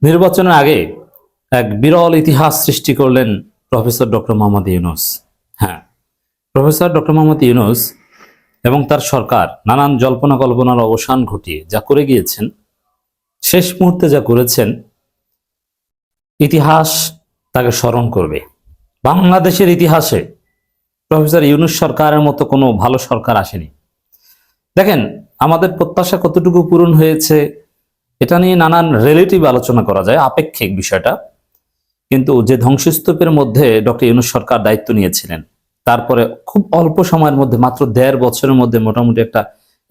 নির্বাচনের আগে এক বিরল ইতিহাস সৃষ্টি করলেন প্রফেসর ডক্টর মোহাম্মদ ইউনূস। হ্যাঁ, প্রফেসর ডক্টর মোহাম্মদ ইউনূস এবং তার সরকার নানান জল্পনা কল্পনার অবসান ঘটিয়ে যা করে গিয়েছেন, শেষ মুহূর্তে যা করেছেন, ইতিহাস তাকে স্মরণ করবে। বাংলাদেশের ইতিহাসে প্রফেসর ইউনূস সরকারের মতো কোনো ভালো সরকার আসেনি। দেখেন, আমাদের প্রত্যাশা কতটুকু পূরণ হয়েছে এটা নিয়ে নানান রিলেটিভ আলোচনা করা যায়, আপেক্ষিক বিষয়টা। কিন্তু যে ধ্বংসস্তূপের মধ্যে ডক্টর ইউনূস সরকার দায়িত্ব নিয়েছিলেন, তারপরে খুব অল্প সময়ের মধ্যে, মাত্র ১.৫ বছরের মধ্যে মোটামুটি একটা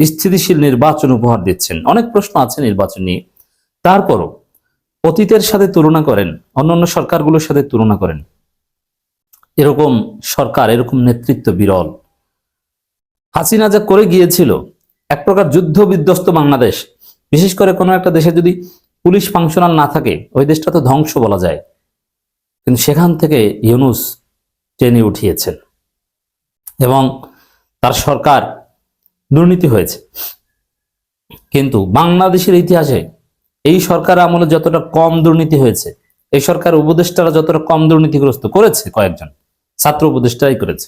স্থিতিশীল নির্বাচন উপহার দিচ্ছেন। অনেক প্রশ্ন আছে নির্বাচন নিয়ে, তারপরও অতীতের সাথে তুলনা করেন, অন্যান্য সরকারগুলোর সাথে তুলনা করেন, এরকম সরকার, এরকম নেতৃত্ব বিরল। হাসিনা যা করে গিয়েছিল, এক প্রকার যুদ্ধ বিধ্বস্ত বাংলাদেশ, বিশেষ করে কোনো একটা দেশে যদি পুলিশ ফাংশনাল না থাকে, ওই দেশটা তো ধ্বংস বলা যায়। কিন্তু সেখান থেকে ইউনূস টেনে উঠিয়েছেন এবং তার সরকার দুর্নীতি হয়েছে। কিন্তু বাংলাদেশের ইতিহাসে এই সরকার আমলে যতটা কম দুর্নীতি হয়েছে, এই সরকার উপদেষ্টারা যতটা কম দুর্নীতিগ্রস্ত করেছে, কয়েকজন ছাত্র উপদেষ্টারাই করেছে,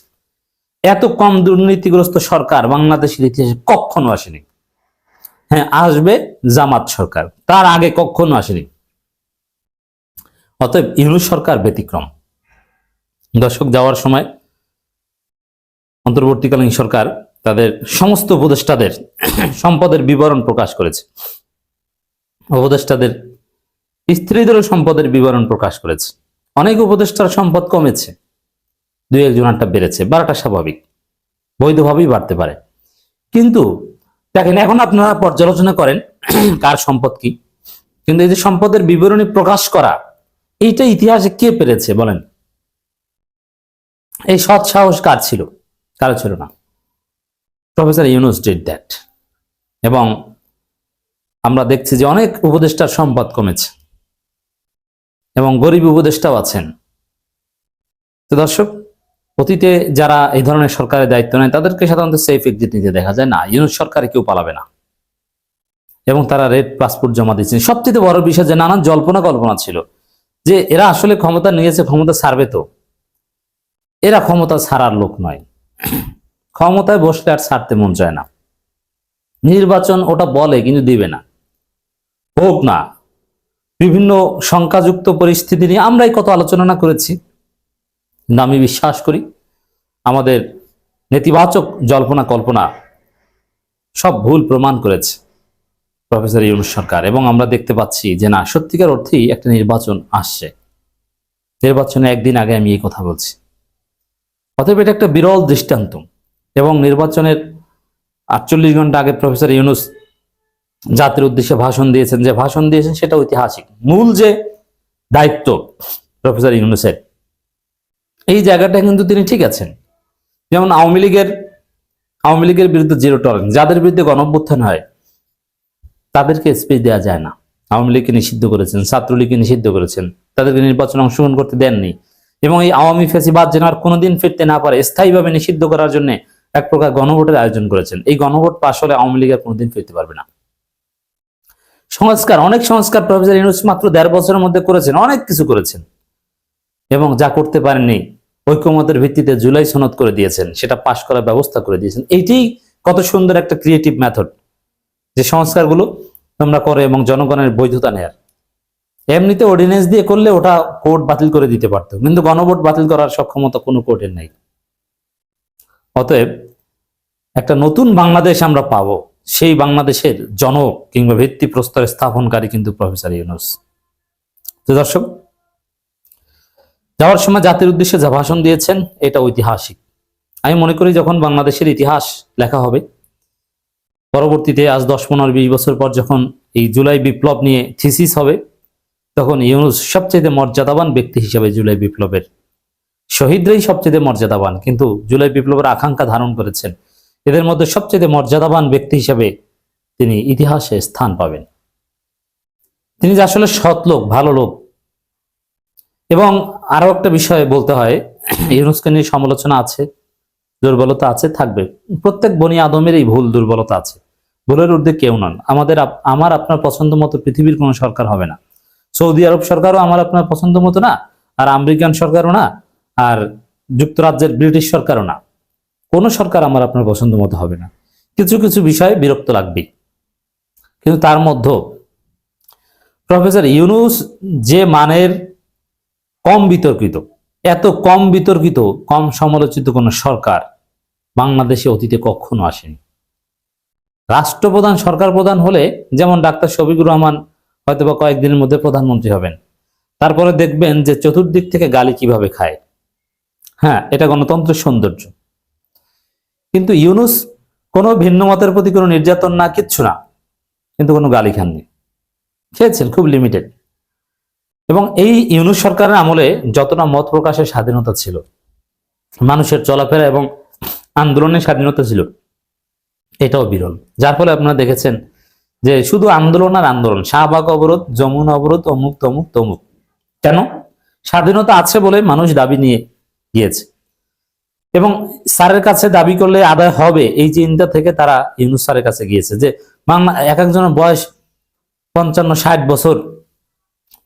এত কম দুর্নীতিগ্রস্ত সরকার বাংলাদেশের ইতিহাসে কখনো আসেনি। হ্যাঁ, আসবে জামাত সরকার, তার আগে কখনো আসেনি। অতএব ইউনূস সরকার ব্যতিক্রম। দর্শক, যাওয়ার সময় অন্তর্বর্তীকালীন সরকার তাদের সমস্ত উপদেষ্টাদের সম্পদের বিবরণ প্রকাশ করেছে। উপদেষ্টাদের স্ত্রীদেরও সম্পদের বিবরণ প্রকাশ করেছে। অনেক উপদেষ্টার সম্পদ কমেছে, ২-১ বেড়েছে, বাড়াটা স্বাভাবিক, বৈধভাবেই বাড়তে পারে। কিন্তু দেখেন, এখন আপনারা পর্যালোচনা করেন কার সম্পদ কি, কিন্তু এই যে সম্পদের বিবরণী প্রকাশ করা, এইটা ইতিহাসে কে পেরেছে বলেন? এই সৎ সাহস কার ছিল? কারো ছিল না। Professor Yunus did that. এবং আমরা দেখছি যে অনেক উপদেষ্টার সম্পদ কমেছে এবং গরিব উপদেষ্টাও আছেন। তো দর্শক, অতীতে যারা এই ধরনের সরকারের দায়িত্ব নেয় তাদেরকে সাধারণত সেফ এক্সিট নিতে দেখা যায় না। ইউনূস সরকারে কেউ পালাবে না এবং তারা রেড পাসপোর্ট জমা দিচ্ছেন। সবচেয়ে বড় বিষয় যে নানান জল্পনা কল্পনা ছিল যে এরা আসলে ক্ষমতা নিয়েছে, ক্ষমতা ছাড়বে তো। এরা ক্ষমতা ছাড়ার লোক নয়, ক্ষমতায় বসলে আর ছাড়তে মন চায় না। নির্বাচন ওটা বলে কিন্তু দিবে না, হোক না। বিভিন্ন শঙ্কাযুক্ত পরিস্থিতি নিয়ে আমরাই কত আলোচনা না করেছি, কিন্তু আমি বিশ্বাস করি আমাদের নেতিবাচক জল্পনা কল্পনা সব ভুল প্রমাণ করেছে প্রফেসর ইউনূস সরকার। এবং আমরা দেখতে পাচ্ছি যে না, সত্যিকার অর্থেই একটা নির্বাচন আসছে। নির্বাচনে একদিন আগে আমি এই কথা বলছি। অতএব এটা একটা বিরল দৃষ্টান্ত। এবং নির্বাচনের ৪৮ ঘন্টা আগে প্রফেসর ইউনূস জাতির উদ্দেশ্যে ভাষণ দিয়েছেন, যে ভাষণ দিয়েছেন সেটা ঐতিহাসিক। মূল যে দায়িত্ব প্রফেসর ইউনূসের, এই জায়গাটা কিন্তু তিনি ঠিক আছেন। যেমন আওয়ামী লীগের বিরুদ্ধে জিরো টলারেন্স, যাদের বিরুদ্ধে গণঅভ্যুত্থান হয় তাদেরকে স্পেস দেওয়া যায় না। আওয়ামী লীগকে নিষিদ্ধ করেছেন, ছাত্রলীগকে নিষিদ্ধ করেছেন, তাদেরকে নির্বাচনে অংশগ্রহণ করতে দেননি। এবং এই আওয়ামী ফ্যাসিবাদ যেন আর কোনোদিন ফিরতে না পারে, স্থায়ীভাবে নিষিদ্ধ করার জন্য এক প্রকার গণভোটের আয়োজন করেছেন। এই গণভোট পাশ হলে আওয়ামী লীগ আর কোনোদিন ফিরতে পারবে না। সংস্কার, অনেক সংস্কার প্রফেসর ইউনূস মাত্র ১.৫ বছরের মধ্যে করেছেন, অনেক কিছু করেছেন। এবং যা করতে পারেননি, ঐক্যমতের ভিত্তিতে জুলাই সনদ করে দিয়েছেন, সেটা পাশ করার ব্যবস্থা করে দিয়েছেন। এইটাই কত সুন্দর একটা ক্রিয়েটিভ মেথড, যে সংস্কারগুলো তোমরা করে এবং জনগণের বৈধতা নেয়ার। এমনিতে অর্ডিন্যান্স দিয়ে করলে ওটা কোর্ট বাতিল করে দিতে পারতো, কিন্তু গণভোট বাতিল করার সক্ষমতা কোনো কোর্টের নেই। অতএব একটা নতুন বাংলাদেশ আমরা পাবো, সেই বাংলাদেশের জনক কিংবা ভিত্তি প্রস্তর স্থাপনকারী কিন্তু প্রফেসর ইউনূস। তো দর্শক, যাওয়ার সময় জাতির উদ্দেশ্যে যা ভাষণ দিয়েছেন এটা ঐতিহাসিক। আমি মনে করি যখন বাংলাদেশের ইতিহাস লেখা হবে পরবর্তীতে, আজ ১০-১৫-২০ বছর পর যখন এই জুলাই বিপ্লব নিয়ে থিসিস হবে, তখন ইউনূস সবচেয়ে মর্যাদাবান ব্যক্তি হিসেবে, জুলাই বিপ্লবের শহীদরাই সবচেয়ে মর্যাদাবান, কিন্তু জুলাই বিপ্লবের আকাঙ্ক্ষা ধারণ করেছেন, এদের মধ্যে সবচেয়ে মর্যাদাবান ব্যক্তি হিসেবে তিনি ইতিহাসে স্থান পাবেন। তিনি যে আসলে সৎ লোক, ভালো লোক। এবং আরো একটা বিষয় বলতে হয়, ইউনূসকে নিয়ে সমালোচনা আছে, দুর্বলতা আছে, থাকবে। প্রত্যেক বনি আদমেরই ভুল দুর্বলতা আছে, ভুলের ঊর্ধ্বে কেউ নন। আমার আপনার পছন্দ মতো পৃথিবীর কোনো সরকার হবে না। সৌদি আরব সরকারও আমার আপনার পছন্দ মতো না, আর আমেরিকান সরকারও না, আর যুক্তরাজ্যের ব্রিটিশ সরকারও না। কোনো সরকার আমার আপনার পছন্দ মতো হবে না, কিছু কিছু বিষয়ে বিরক্ত লাগবেই। কিন্তু তার মধ্যে প্রফেসর ইউনূস যে মানের কম বিতর্কিত, এত কম বিতর্কিত, কম সমালোচিত কোন সরকার বাংলাদেশে অতীতে কখনো আসেনি। রাষ্ট্রপ্রধান, সরকার প্রধান হলে যেমন ডাক্তার শফিকুর রহমান হয়তোবা কয়েকদিনের মধ্যে প্রধানমন্ত্রী হবেন, তারপরে দেখবেন যে চতুর্দিক থেকে গালি কিভাবে খায়। হ্যাঁ, এটা গণতন্ত্রের সৌন্দর্য। কিন্তু ইউনূস কোনো ভিন্ন মতের প্রতি কোনো নির্যাতন না, কিচ্ছু না, কিন্তু কোনো গালি খাননি, খেয়েছেন খুব লিমিটেড। এবং এই ইউনূস সরকারের আমলে যতটা মত প্রকাশের স্বাধীনতা ছিল, মানুষের চলাফেরা এবং আন্দোলনের স্বাধীনতা ছিল, এটাও বিরল। যার ফলে আপনারা দেখেছেন যে শুধু আন্দোলন আর আন্দোলন, শাহবাগ অবরোধ, যমুনা অবরোধ, অমুক তমুক তমুক। কেন? স্বাধীনতা আছে বলে মানুষ দাবি নিয়ে গিয়েছে, এবং স্যারের কাছে দাবি করলে আদায় হবে এই চিন্তা থেকে তারা ইউনূস স্যারের কাছে গিয়েছে। যে বাংলা এক একজনের বয়স 55-60 বছর,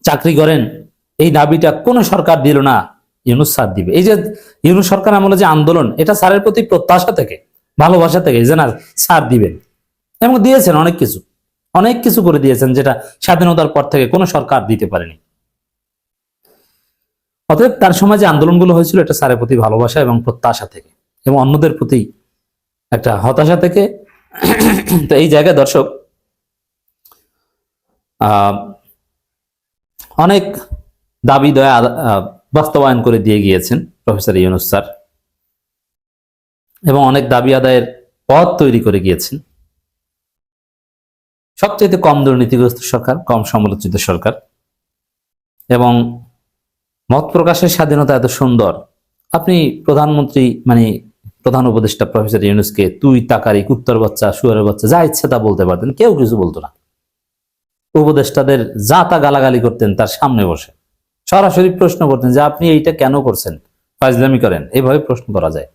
চাকরি করেন, এই দাবিটা কোন সরকার দিল না, ইউনূস স্যার দিবে। এই যে ইউনূস সরকার আমলে যে আন্দোলন, এটা স্যারের প্রতি প্রত্যাশা থেকে, ভালোবাসা থেকে, যে না স্যার দিবেন, এবং দিয়েছেন। অনেক কিছু করে দিয়েছেন যেটা স্বাধীনতার পর থেকে কোনো সরকার দিতে পারেনি। অতএব তার সময় যে আন্দোলনগুলো হয়েছিল, এটা স্যারের প্রতি ভালোবাসা এবং প্রত্যাশা থেকে, এবং অন্যদের প্রতি একটা হতাশা থেকে। তো এই জায়গায় দর্শক অনেক দাবি দয়া বাস্তবায়ন করে দিয়ে গিয়েছেন প্রফেসর ইউনূস স্যার, এবং অনেক দাবি আদায়ের পথ তৈরি করে গিয়েছেন। সবচেয়ে কম দুর্নীতিগ্রস্ত সরকার, কম সমালোচিত সরকার, এবং মত প্রকাশের স্বাধীনতা এত সুন্দর। আপনি প্রধানমন্ত্রী মানে প্রধান উপদেষ্টা প্রফেসর ইউনূসকে তুই, তাকারি, কুত্তর বাচ্চা, শুয়ারের বাচ্চা, যা ইচ্ছে তা বলতে পারতেন, কেউ কিছু বলতো না। উপদেষ্টাদের যা তা গালাগালি করতেন তার সামনে বসে, সরাসরি প্রশ্ন করতেন যে আপনি এইটা কেন করছেন, ফাজলামি করেন, এইভাবে প্রশ্ন করা যায়।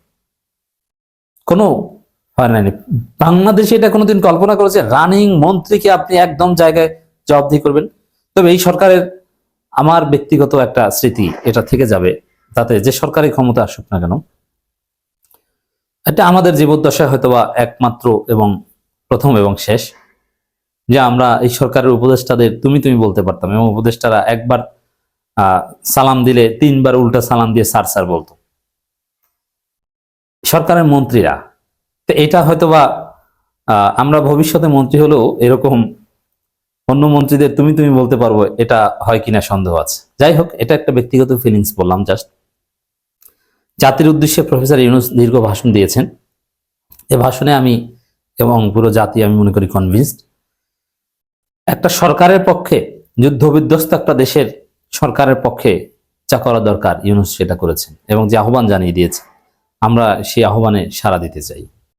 কোনো হয় না। বাংলাদেশে এটা কোনোদিন কল্পনা করেছে রানিং মন্ত্রীকে আপনি একদম জায়গায় জবাবদিহি করবেন? তবে এই সরকারের আমার ব্যক্তিগত একটা স্মৃতি এটা থেকে যাবে, তাতে যে সরকারি ক্ষমতা আসুক না কেন, এটা আমাদের জীবদ্দশায় হয়তোবা একমাত্র এবং প্রথম এবং শেষ যে আমরা এই সরকারের উপদেষ্টাদের তুমি তুমি বলতে পারতাম, এবং উপদেষ্টারা একবার সালাম দিলে 3 বার উল্টা সালাম দিয়ে স্যার স্যার বলতো সরকারের মন্ত্রীরা। তো এটা হয়তোবা আমরা ভবিষ্যতে মন্ত্রী হলেও এরকম অন্য মন্ত্রীদের তুমি তুমি বলতে পারবো, এটা হয় কিনা সন্দেহ আছে। যাই হোক, এটা একটা ব্যক্তিগত ফিলিংস বললাম জাস্ট। জাতির উদ্দেশ্যে প্রফেসর ইউনূস দীর্ঘ ভাষণ দিয়েছেন। এই ভাষণে আমি এবং পুরো জাতি আমি মনে করি কনভিন্সড, একটা সরকারের পক্ষে, যুদ্ধ বিধ্বস্ত একটা দেশের সরকারের পক্ষে যা করা দরকার ইউনূস সেটা করেছেন, এবং যে আহ্বান জানিয়ে দিয়েছে আমরা সেই আহ্বানে সাড়া দিতে চাই।